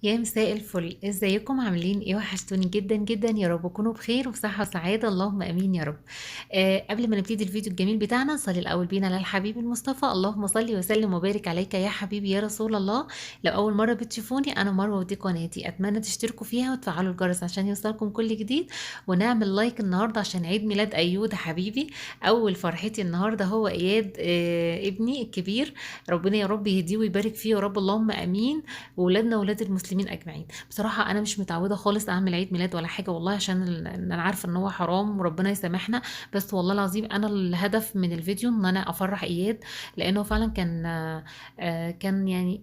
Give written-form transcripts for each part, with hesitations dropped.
يا مساء الفل، ازيكم عاملين ايه؟ وحشتوني جدا جدا، يا رب تكونوا بخير وصحة وسعادة، اللهم امين يا رب. قبل ما نبتدي الفيديو الجميل بتاعنا نصلي الاول بينا على الحبيب المصطفى. اللهم صل وسلم وبارك عليك يا حبيبي يا رسول الله. لو اول مرة بتشوفوني انا مروة ودي قناتي، اتمنى تشتركوا فيها وتفعلوا الجرس عشان يوصلكم كل جديد، ونعمل لايك النهاردة عشان عيد ميلاد ايود حبيبي. اول فرحتي النهاردة هو اياد ابني الكبير. ربنا يا رب يهديه ويبارك فيه يا رب، اللهم امين. وولادنا وولاد المسلمين اجمعين. بصراحه انا مش متعوده خالص اعمل عيد ميلاد ولا حاجه والله، عشان إن انا عارفه ان هو حرام وربنا يسامحنا. بس والله العظيم انا الهدف من الفيديو ان انا افرح اياد، لانه فعلا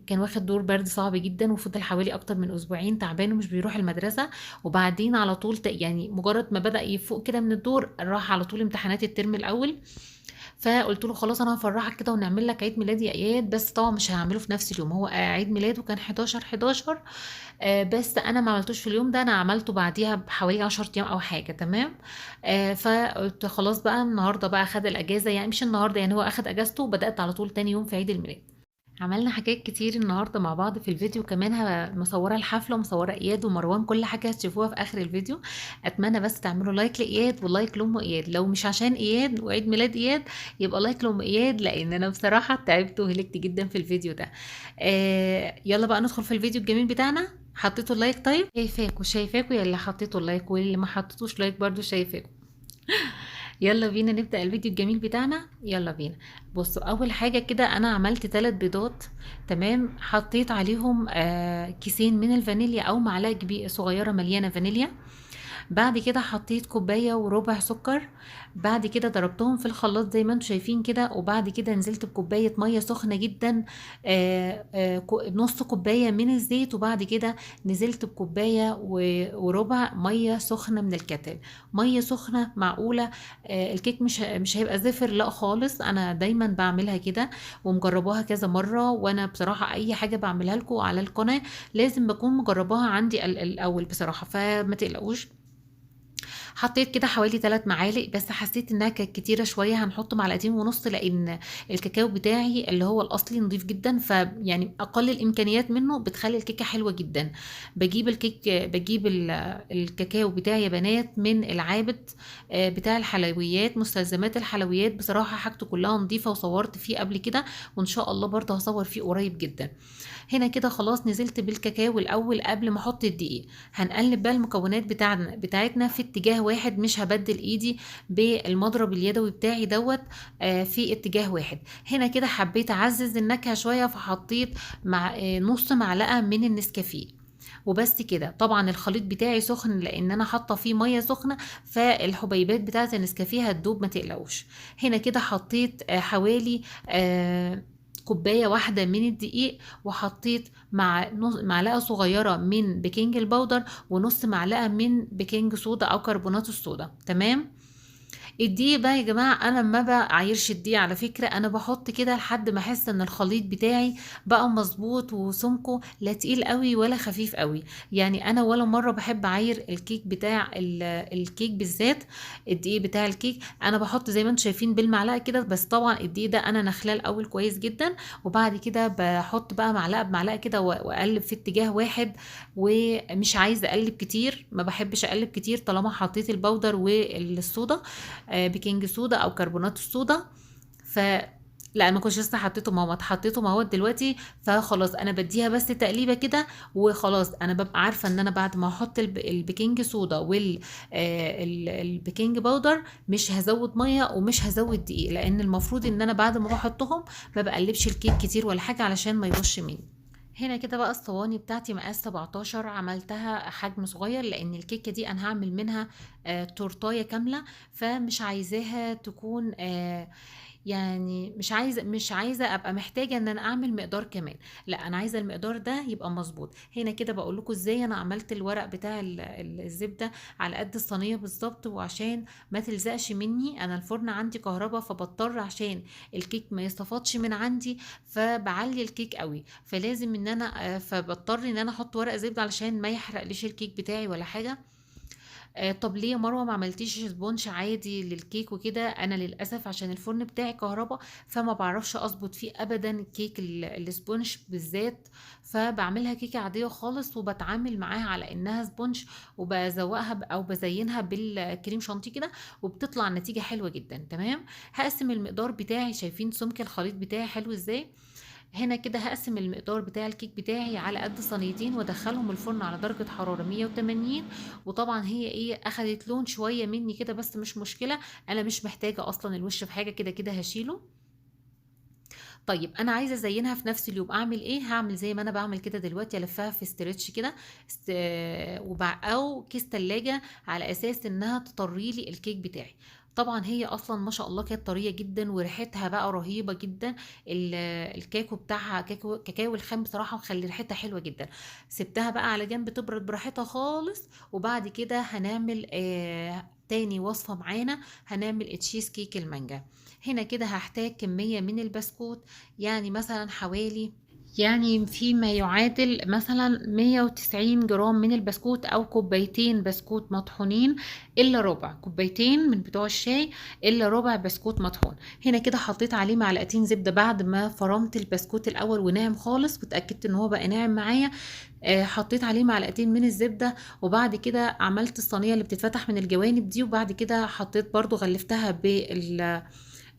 كان واخد دور برد صعب جدا، وفضل حوالي اكتر من اسبوعين تعبان ومش بيروح المدرسه. وبعدين على طول يعني مجرد ما بدأ يفوق كده من الدور راح على طول امتحانات الترم الاول. فقلت له خلاص انا هفرحك كده ونعمل لك عيد ميلاد يا اياد، بس طبعا مش هعمله في نفس اليوم. هو عيد ميلاده كان 11/11. بس انا ما عملتوش في اليوم ده، انا عملته بعديها بحوالي 10 ايام او حاجه، تمام. فقلت خلاص بقى النهارده بقى خد الاجازه، يعني مش النهارده، يعني هو اخد اجازته وبدات على طول تاني يوم في عيد الميلاد. عملنا حاجات كتير النهارده مع بعض في الفيديو، كمان مصوره الحفله ومصوره اياد ومروان، كل حاجه هتشوفوها في اخر الفيديو. اتمنى بس تعملوا لايك لاياد ولايك لام اياد، لو مش عشان اياد وعيد ميلاد اياد يبقى لايك لام اياد، لان انا بصراحه تعبت وهلكت جدا في الفيديو ده. يلا بقى ندخل في الفيديو الجميل بتاعنا. حطيتوا اللايك؟ طيب شايفاكوا يا اللي حطيتوا اللايك، واللي ما حطيتوش لايك برضو شايفاكوا. يلا بينا نبدأ الفيديو الجميل بتاعنا، يلا بينا. بصوا اول حاجة كده انا عملت 3 بيضات، تمام. حطيت عليهم كيسين من الفانيليا او معلقة صغيرة مليانة فانيليا. بعد كده حطيت كوباية وربع سكر. بعد كده ضربتهم في الخلاط زي ما انتم شايفين كده، وبعد كده نزلت بكوباية مية سخنة جدا. نص كوباية من الزيت، وبعد كده نزلت بكوباية وربع مية سخنة من الكتل. مية سخنة معقولة. الكيك مش هيبقى زفر، لا خالص، انا دايما بعملها كده ومجرباها كذا مرة. وانا بصراحة اي حاجة بعملها لكم على القناة لازم بكون مجرباها عندي الاول بصراحة، فما تقلقوش. حطيت كده حوالي 3 معالق، بس حسيت انها كانت كتيره شويه، هنحط معلقتين ونص، لان الكاكاو بتاعي اللي هو الاصلي نضيف جدا، فيعني اقل الامكانيات منه بتخلي الكيكه حلوه جدا. بجيب الكاكاو بتاعي يا بنات من العابد بتاع الحلويات، مستلزمات الحلويات، بصراحه حاجته كلها نظيفه وصورت فيه قبل كده، وان شاء الله برضه هصور فيه قريب جدا. هنا كده خلاص نزلت بالكاكاو الاول قبل ما احط الدقيق. هنقلب بقى المكونات بتاعتنا في اتجاه واحد، مش هبدل ايدي بالمضرب اليدوي بتاعي دوت. في اتجاه واحد. هنا كده حبيت اعزز النكهة شوية، فحطيت مع نص معلقة من النسكافيه. وبس كده. طبعا الخليط بتاعي سخن لان انا حاطه فيه ميه سخنه، فالحبيبات بتاعه النسكافيه هتدوب، ما تقلقوش. هنا كده حطيت حوالي كوبايه واحده من الدقيق، وحطيت مع معلقه صغيره من بيكنج البودر، ونص معلقه من بيكنج صودا او كربونات الصودا، تمام. الدقيق بقى يا جماعة أنا ما بعايرش الدقيق على فكرة، أنا بحط كده لحد ما أحس إن الخليط بتاعي بقى مظبوط وسمكه لا تقيل قوي ولا خفيف قوي. يعني أنا ولا مرة بحب أعاير الكيك بتاع الكيك بالذات. الدقيق بتاع الكيك أنا بحط زي ما انتم شايفين بالمعلقة كده، بس طبعا الدقيق ده أنا نخلاه الأول كويس جدا، وبعد كده بحط بقى معلقة بمعلقة كده وأقلب في اتجاه واحد. ومش عايزة أقلب كتير، ما بحبش أقلب كتير طالما حطيت البودر والصودا، بيكنج صودا او كربونات الصودا. ف لا ما كنتش لسه حطيته مواد، حطيته مواد دلوقتي. فخلاص انا بديها بس تقليبه كده وخلاص. انا ببقى عارفه ان انا بعد ما احط البيكنج صودا والبيكنج باودر مش هزود ميه ومش هزود دقيق، لان المفروض ان انا بعد ما بحطهم ما بقلبش الكيك كتير ولا حاجه علشان ما يبوظش مني. هنا كده بقى الصواني بتاعتي مقاس 17، عملتها حجم صغير لان الكيكه دي انا هعمل منها تورتايه كامله، فمش عايزاها تكون يعني مش عايزه ابقى محتاجه ان انا اعمل مقدار كمان. لا انا عايزه المقدار ده يبقى مظبوط. هنا كده بقول لكم ازاي انا عملت الورق بتاع الزبده على قد الصينيه بالظبط، وعشان ما تلزقش مني، انا الفرن عندي كهرباء فبضطر عشان الكيك ما يصطفطش من عندي، فبعلي الكيك قوي، فلازم ان انا فبضطر ان انا احط ورق زبده علشان ما يحرقليش الكيك بتاعي ولا حاجه. طب ليه يا مروة ما عملتيش سبونش عادي للكيك وكده؟ انا للاسف عشان الفرن بتاعي كهربا فما بعرفش اظبط فيه ابدا كيك السبونش بالذات، فبعملها كيكة عادية خالص وبتعامل معاها على انها سبونش، وبزوقها او بزينها بالكريم شانتيه كده، وبتطلع النتيجة حلوة جدا. تمام. هقسم المقدار بتاعي، شايفين سمك الخليط بتاعي حلو ازاي؟ هنا كده هقسم المقدار بتاع الكيك بتاعي على قد صينيتين وادخلهم الفرن على درجة حرارة 180. وطبعا هي ايه اخدت لون شوية مني كده بس مش مشكلة، انا مش محتاجة اصلا الوش في حاجة، كده كده هشيله. طيب انا عايزه ازينها في نفس اليوم، اعمل ايه؟ هعمل زي ما انا بعمل كده دلوقتي، الفها في استرتش كده، است... او كيس تلاجة، على اساس انها تطري لي الكيك بتاعي. طبعا هي اصلا ما شاء الله كانت طريه جدا وريحتها بقى رهيبه جدا. ال- الكاكو بتاعها كاكاو الخام بصراحه مخلي ريحتها حلوه جدا. سبتها بقى على جنب تبرد براحتها خالص، وبعد كده هنعمل تاني وصفه معانا، هنعمل تشيز كيك المانجا. هنا كده هحتاج كمية من البسكوت، يعني مثلا حوالي، يعني فيما يعادل مثلا 190 جرام من البسكوت او كوبايتين بسكوت مطحونين، الا ربع كوبايتين من بتوع الشاي، الا ربع بسكوت مطحون. هنا كده حطيت عليه معلقتين زبدة بعد ما فرمت البسكوت الاول وناعم خالص واتأكدت ان هو بقى ناعم معايا. حطيت عليه معلقتين من الزبدة، وبعد كده عملت الصينية اللي بتتفتح من الجوانب دي، وبعد كده حطيت برضو غلفتها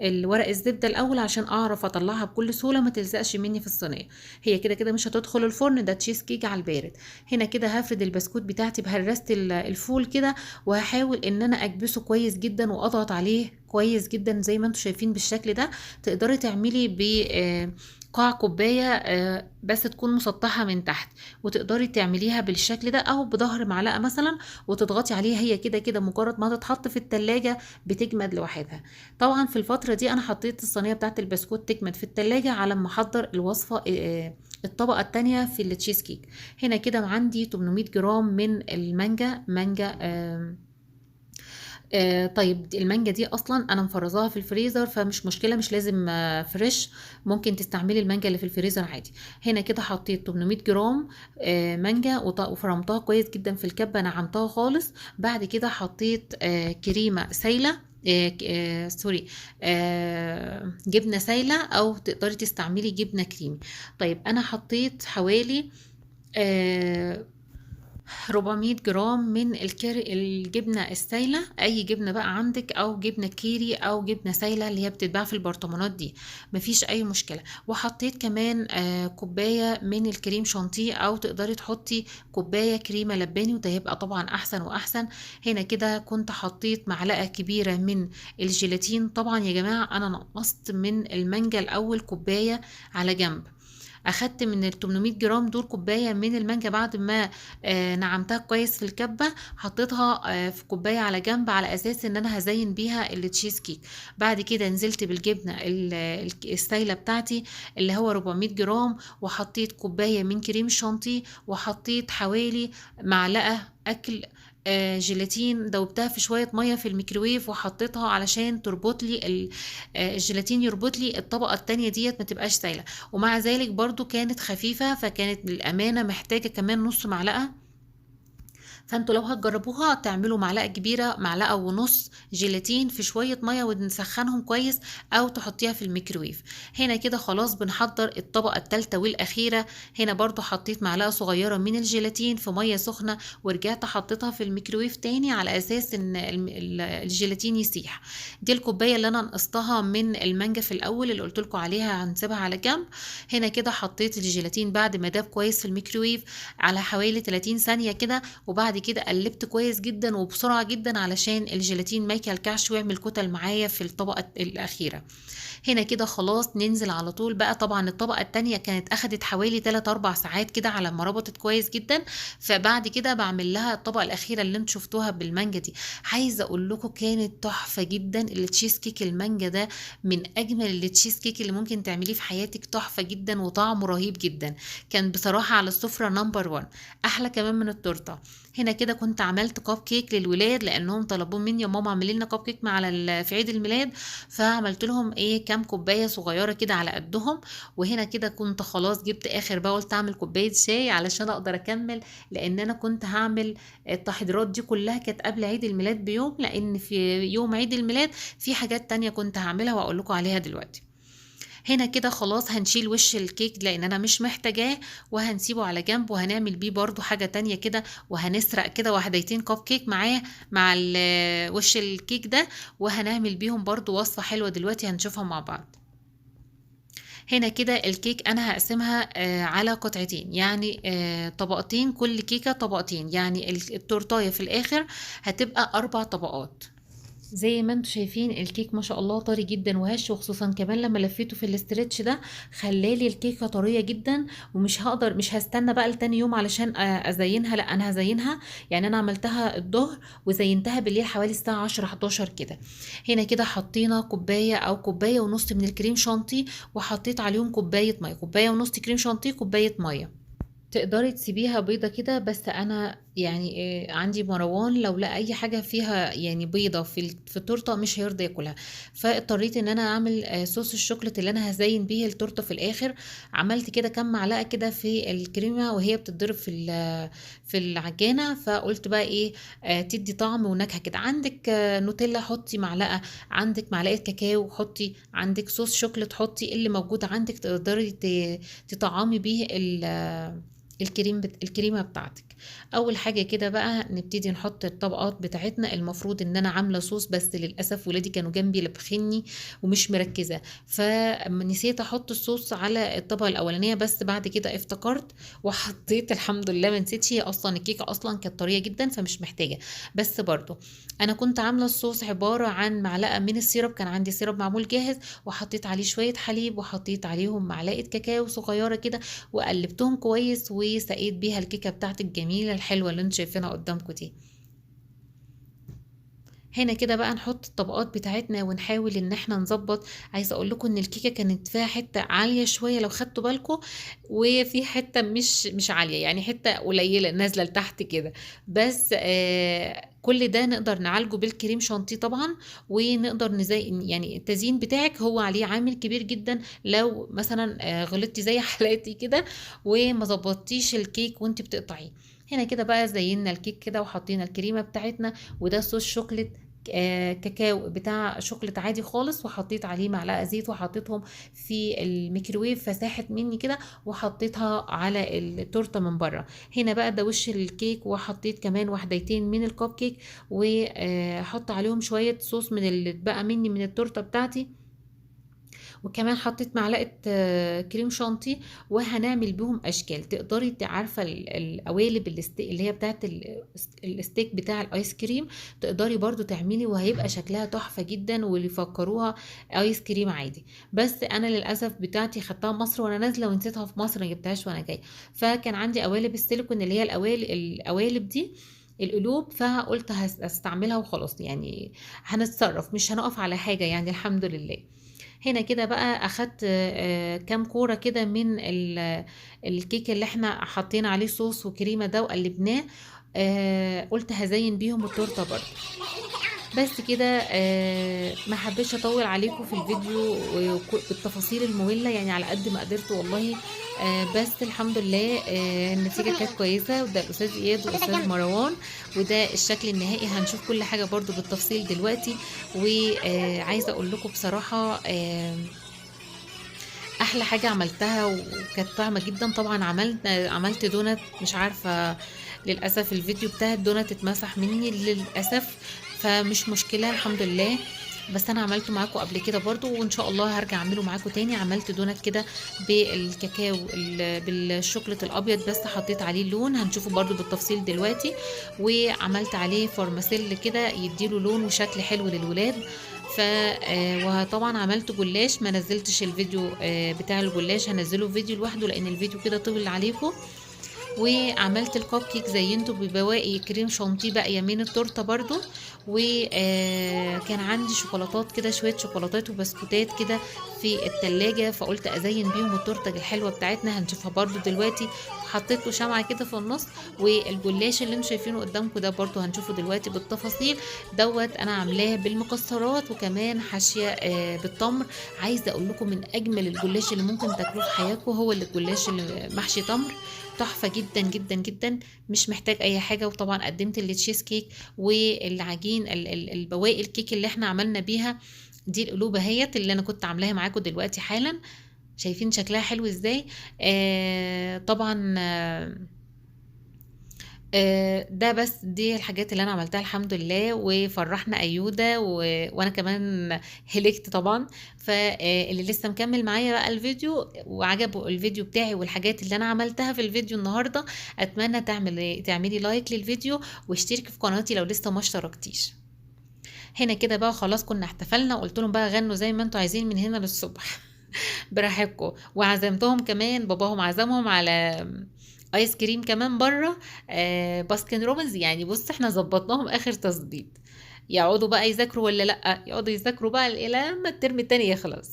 الورق الزبدة الأول عشان أعرف أطلعها بكل سهولة ما تلزقش مني في الصينية. هي كده كده مش هتدخل الفرن، ده تشيز كيك على البارد. هنا كده هفرد البسكوت بتاعتي بهرسة الفول كده، وهحاول إن أنا أكبسه كويس جدا وأضغط عليه كويس جدا زي ما انتم شايفين بالشكل ده. تقدري تعملي ب قاع كوباية بس تكون مسطحة من تحت، وتقدري تعمليها بالشكل ده أو بظهر معلقة مثلا، وتضغطي عليها. هي كده كده مجرد ما تتحط في التلاجة بتجمد لوحدها. طبعا في الفترة دي انا حطيت الصينية بتاعت البسكوت تجمد في التلاجة على ما احضر الوصفة الطبقة التانية في التشيز كيك. هنا كده عندي 800 جرام من المانجا، مانجا طيب المانجا دي اصلا انا مفرزاها في الفريزر، فمش مشكله، مش لازم فريش، ممكن تستعملي المانجا اللي في الفريزر عادي. هنا كده حطيت 800 جرام مانجا وفرمتها كويس جدا في الكبه، نعمتها خالص. بعد كده حطيت كريمه سايله، سوري، جبنه سايله او تقدري تستعملي جبنه كريمي. طيب انا حطيت حوالي آه 400 جرام من الجبنة السايلة، أي جبنة بقى عندك، أو جبنة كيري أو جبنة سايلة اللي هي بتتباع في البرطمانات دي، مفيش أي مشكلة. وحطيت كمان كوباية من الكريم شانتيه، أو تقدري تحطي كوباية كريمة لباني وده هيبقى طبعا أحسن وأحسن. هنا كده كنت حطيت معلقة كبيرة من الجيلاتين. طبعا يا جماعة أنا نقصت من المانجا الأول كوباية على جنب، اخدت من ال 800 جرام دول كوبايه من المانجا بعد ما نعمتها كويس في الكبه، حطيتها في كوبايه على جنب على اساس ان انا هزين بيها التشيز كيك. بعد كده نزلت بالجبنه السايله بتاعتي اللي هو 400 جرام، وحطيت كوبايه من كريم شانتيه، وحطيت حوالي معلقه اكل جيلاتين، دوبتها في شويه ميه في الميكروويف وحطيتها علشان تربط لي الجيلاتين، يربط لي الطبقه التانية ديت ما تبقاش سايله. ومع ذلك برضو كانت خفيفة، فكانت للأمانة محتاجة كمان نص معلقة. فانتوا لو هتجربوها تعملوا معلقة كبيرة، معلقة ونص جيلاتين في شوية مية ونسخنهم كويس، او تحطيها في الميكرويف. هنا كده خلاص بنحضر الطبقة التالتة والأخيرة. هنا برضو حطيت معلقة صغيرة من الجيلاتين في مية سخنة، ورجعت حطيتها في الميكرويف تاني على أساس ان الجيلاتين يسيح. دي الكوباية اللي انا نقصتها من المانجا في الأول اللي قلت لكم عليها هنسيبها على جنب. هنا كده حطيت الجيلاتين بعد ما داب كويس في الميكرويف على حوالي 30 ثانية كده، وبعد كده قلبت كويس جدا وبسرعة جدا علشان الجيلاتين ما يكلكعش ويعمل كتل معايا في الطبقة الأخيرة. هنا كده خلاص ننزل على طول بقى. طبعا الطبقة التانية كانت اخدت حوالي 3-4 ساعات كده على ما ربطت كويس جدا، فبعد كده بعمل لها الطبقة الأخيرة اللي انتوا شفتوها بالمانجا دي. عايزة اقول لكم كانت تحفة جدا. التشيز كيك المانجا ده من اجمل التشيز كيك اللي ممكن تعمليه في حياتك، تحفة جدا وطعمه رهيب جدا. كان بصراحة على السفرة نمبر 1، احلى كمان من التورته. هنا كده كنت عملت كب كيك للولاد لانهم طلبوا مني يا ماما اعملي لنا كب كيك مع في عيد الميلاد، فعملت لهم ايه كام كوبايه صغيره كده على قدهم. وهنا كده كنت خلاص جبت اخر بقى، قلت اعمل كوبايه شاي علشان اقدر اكمل، لان انا كنت هعمل التحضيرات دي كلها كانت قبل عيد الميلاد بيوم، لان في يوم عيد الميلاد في حاجات تانية كنت هعملها واقول لكم عليها دلوقتي. هنا كده خلاص هنشيل وش الكيك لان انا مش محتاجاه، وهنسيبه على جنب، وهنعمل بيه برضو حاجة تانية كده، وهنسرق كده واحدتين كوب كيك معاه مع وش الكيك ده، وهنعمل بيهم برضو وصفة حلوة دلوقتي هنشوفها مع بعض. هنا كده الكيك انا هقسمها على قطعتين، يعني طبقتين، كل كيكة طبقتين، يعني التورتاية في الاخر هتبقى 4 طبقات. زي ما انتم شايفين الكيك ما شاء الله طري جدا وهش، وخصوصا كمان لما لفيته في الاسترتش ده خلالي الكيكه طريه جدا. ومش هقدر، مش هستنى بقى لتاني يوم علشان ازينها، لا انا هزينها. يعني انا عملتها الظهر وزينتها بالليل حوالي الساعه 10 11 كده. هنا كده حطينا كوبايه او كوبايه ونص من الكريم شانتيه، وحطيت عليهم كوبايه ميه، كوبايه ونص كريم شانتيه، كوبايه ميه. تقدري تسيبيها بيضة كده، بس انا يعني عندي مروان لو لقى اي حاجة فيها يعني بيضة في التورتة مش هيرضى ياكلها. فاضطريت ان انا اعمل صوص الشوكولات اللي انا هزين بيه التورتة في الاخر. عملت كده كام معلقة كده في الكريمة وهي بتتضرب في العجانة، فقلت بقى ايه تدي طعم ونكهة كده. عندك نوتيلا حطي معلقة، عندك معلقة كاكاو حطي، عندك صوص شوكولات حطي، اللي موجود عندك تقدري تطعمي بيه الكريمه بتاعتك. اول حاجه كده بقى نبتدي نحط الطبقات بتاعتنا. المفروض ان انا عامله صوص، بس للاسف ولادي كانوا جنبي لبخني ومش مركزه، فنسيت احط الصوص على الطبقه الاولانيه، بس بعد كده افتكرت وحطيت. الحمد لله ما نسيتش، هي اصلا الكيكه اصلا كانت طريه جدا فمش محتاجه. بس برضو انا كنت عامله الصوص عباره عن معلقه من السيرب، كان عندي سيرب معمول جاهز، وحطيت عليه شويه حليب، وحطيت عليهم معلقه كاكاو صغيره كده، وقلبتهم كويس، وسقيت بيها الكيكه بتاعتي الجميله الحلوه اللي انتوا شايفينها قدامكم دي. هنا كده بقى نحط الطبقات بتاعتنا ونحاول ان احنا نظبط. عايزه اقول لكم ان الكيكه كانت فيها حته عاليه شويه لو خدتوا بالكم، وفي حته مش عاليه، يعني حته قليله نازله لتحت كده. بس كل ده نقدر نعالجه بالكريم شانتيه طبعا، ونقدر نزين. يعني التزيين بتاعك هو عليه عامل كبير جدا. لو مثلا غلطتي زي حالاتي كده وما ظبطتيش الكيك وانت بتقطعيه. هنا كده بقى زينا الكيك كده وحطينا الكريمه بتاعتنا، وده صوص شوكليت كاكاو بتاع شوكليت عادي خالص، وحطيت عليه معلقه زيت، وحطيتهم في الميكروويف فساحت مني كده، وحطيتها على التورته من بره. هنا بقى ده وش الكيك، وحطيت كمان واحدتين من الكب كيك، وحط عليهم شويه صوص من اللي بقى مني من التورته بتاعتي، وكمان حطيت معلقه كريم شانتيه. وهنعمل بيهم اشكال. تقدري عارفه القوالب اللي هي بتاعت الستيك بتاع الايس كريم، تقدري برضو تعملي وهيبقى شكلها تحفه جدا، واللي يفكروها ايس كريم عادي. بس انا للاسف بتاعتي خدتها مصر وانا نازله ونسيتها في مصر، ما جبتهاش وانا جايه. فكان عندي قوالب السيليكون اللي هي القوالب دي القلوب، فقلت هستعملها وخلاص، يعني هنتصرف مش هنقف على حاجه يعني الحمد لله. هنا كده بقى اخدت كام كورة كده من الكيك اللي احنا حطينا عليه صوص وكريمة ده وقلبناه. قلت هزين بيهم التورته برضه. بس كده ما حبيتش اطول عليكم في الفيديو بالتفاصيل المملة، يعني على قد ما قدرت والله. بس الحمد لله النتيجة كانت كويسة. وده الأستاذ إياد والأستاذ مروان، وده الشكل النهائي. هنشوف كل حاجة برضو بالتفصيل دلوقتي. وعايزة أقول لكم بصراحة أحلى حاجة عملتها وكانت طعمة جدا. طبعا عملت دونت، مش عارفة للأسف الفيديو بتاع الدونت اتمسح مني للأسف، فمش مشكلة الحمد لله. بس انا عملته معاكم قبل كده برضو، وان شاء الله هرجع اعمله معاكم تاني. عملت دونت كده بالكاكاو بالشوكولات الابيض، بس حطيت عليه اللون هنشوفه برضو بالتفصيل دلوقتي. وعملت عليه فورماسيل كده يديله لون وشكل حلو للولاد. وطبعا عملت جلاش، ما نزلتش الفيديو بتاع الجلاش، هنزله فيديو لوحده لان الفيديو كده طول عليكم. وعملت الكب كيك زينته ببواقي كريم شانتيه باقيه من التورته برضو. وكان عندي شوكولاتات كده، شويه شوكولاتات وبسكوتات كده في التلاجة، فقلت ازين بيهم التورته الحلوه بتاعتنا هنشوفها برضو دلوقتي. وحطيت له شمعة كده في النص. والجلاش اللي انتوا شايفينه قدامكم ده برضو هنشوفه دلوقتي بالتفاصيل، دوت انا عاملاه بالمكسرات وكمان حاشيه بالتمر. عايزه اقول لكم من اجمل الجلاش اللي ممكن تاكلوه في حياتكم هو الجلاش اللي محشي تمر، تحفه جدا جدا جدا، مش محتاج اي حاجه. وطبعا قدمت التشيز كيك والعجين البواقي الكيك اللي احنا عملنا بيها، دي القلوبه اهيت اللي انا كنت عاملاها معاكم دلوقتي حالا. شايفين شكلها حلو ازاي؟ طبعا ده بس دي الحاجات اللي انا عملتها الحمد لله، وفرحنا ايوده وانا كمان هلكت طبعا. فاللي لسه مكمل معايا بقى الفيديو وعجبه الفيديو بتاعي والحاجات اللي انا عملتها في الفيديو النهارده، اتمنى تعملي لايك للفيديو واشتركي في قناتي لو لسه ما اشتركتيش. هنا كده بقى خلاص كنا احتفلنا، وقلت لهم بقى غنوا زي ما انتوا عايزين من هنا للصبح براحتكم. وعزمتهم كمان، باباهم عزمهم على ايس كريم كمان بره، باسكن روبنز. يعني بص احنا ظبطناهم اخر تظبيط، يقعدوا بقى يذاكروا ولا لا يقعدوا يذاكروا بقى الى لما الترم التاني يخلص.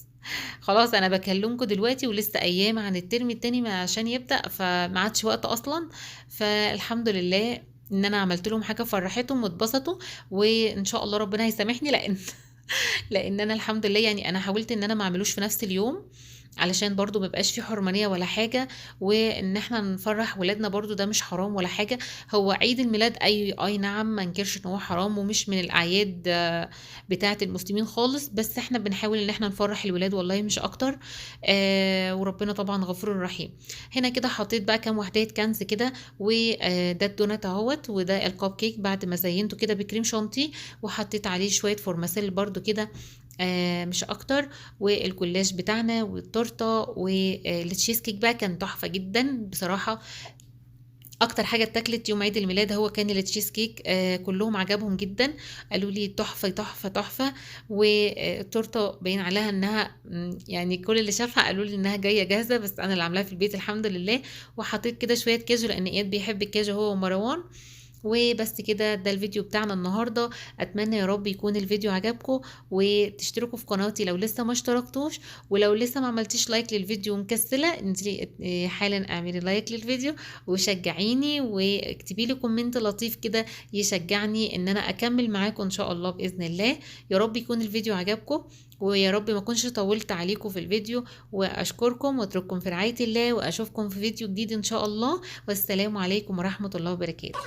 خلاص انا بكلمكم دلوقتي ولسه ايام عن الترم التاني عشان يبدأ، فما عادش وقت اصلا. فالحمد لله ان انا عملت لهم حاجه فرحتهم واتبسطوا، وان شاء الله ربنا هيسامحني لان انا الحمد لله يعني انا حاولت ان انا ما اعملوش في نفس اليوم علشان برضو مبقاش فيه حرمانية ولا حاجة، وان احنا نفرح ولادنا برضو ده مش حرام ولا حاجة. هو عيد الميلاد اي نعم، ما نكرش ان هو حرام ومش من الاعياد بتاعة المسلمين خالص، بس احنا بنحاول ان احنا نفرح الولاد والله مش اكتر. وربنا طبعا غفور رحيم. هنا كده حطيت بقى كام وحدات كنز كده، وده الدونات اهوت، وده الكب كيك بعد ما زينته كده بكريم شانتيه، وحطيت عليه شوية فورماسيل برضو كده مش اكتر. والجلاش بتاعنا والتورته والتشيز كيك بقى كان تحفه جدا بصراحه. اكتر حاجه اتاكلت يوم عيد الميلاد هو كان التشيز كيك، كلهم عجبهم جدا، قالوا لي تحفه تحفه تحفه. والتورته باين عليها انها يعني كل اللي شافها قالوا لي انها جايه جاهزه، بس انا اللي عاملاها في البيت الحمد لله. وحطيت كده شويه كاجو لان اياد بيحب الكاجو هو ومروان. وبس كده ده الفيديو بتاعنا النهاردة. اتمنى يا رب يكون الفيديو عجبكم، وتشتركوا في قناتي لو لسه ما اشتركتوش. ولو لسه ما عملتيش لايك للفيديو مكسلة انزلي حالا اعملي لايك للفيديو وشجعيني، واكتبي لي كومنت لطيف كده يشجعني ان انا اكمل معاكم ان شاء الله باذن الله. يا رب يكون الفيديو عجبكم، ويا رب ما كنش طولت عليكم في الفيديو. واشكركم واترككم في رعاية الله، واشوفكم في فيديو جديد ان شاء الله. والسلام عليكم ورحمة الله وبركاته.